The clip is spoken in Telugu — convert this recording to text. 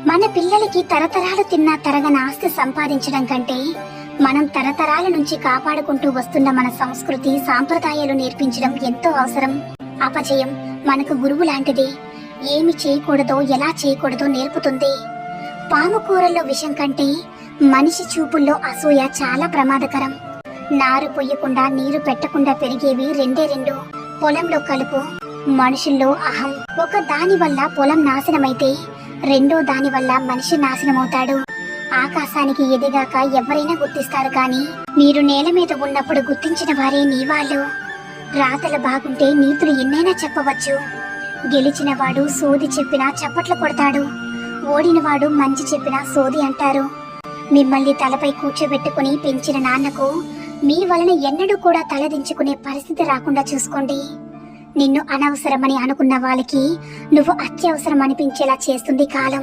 మన పిల్లలకి తరతరాలు తిన్నా తరగని ఆస్తి సంపాదించడం కంటే మనం తరతరాల నుంచి కాపాడుకుంటూ వస్తున్న మన సంస్కృతి సాంప్రదాయాలు నేర్పించడం ఎంతో అవసరం. అపజయం మనకు గురువు లాంటిది. ఏమి చేయకూడదో ఎలా చేయకూడదో నేర్పుతుంది. పాము కూరల్లో విషం కంటే మనిషి చూపుల్లో అసూయ చాలా ప్రమాదకరం. నారు పొయ్యకుండా నీరు పెట్టకుండా పెరిగేవి రెండే రెండు. పొలంలో కలుపు, మనుషుల్లో అహం. ఒక దాని వల్ల పొలం నాశనమైతే రెండో దాని వల్ల మనిషి నాశనమవుతాడు. ఆకాశానికి ఎదిగాక ఎవరైనా గుర్తిస్తారు, కానీ మీరు నేల మీద ఉన్నప్పుడు గుర్తించిన వారే నీ వాళ్ళు. రాతలు బాగుంటే నీతులు ఎన్నైనా చెప్పవచ్చు. గెలిచినవాడు సోది చెప్పినా చప్పట్లు కొడతాడు. ఓడినవాడు మంచి చెప్పినా సోది అంటారు. మిమ్మల్ని తలపై కూర్చోబెట్టుకుని పెంచిన నాన్నకు మీ వలన ఎన్నడూ కూడా తలదించుకునే పరిస్థితి రాకుండా చూసుకోండి. నిన్ను అనవసరమని అనుకున్న వాళ్ళకి నువ్వు అత్యవసరం అనిపించేలా చేస్తుంది కాలం.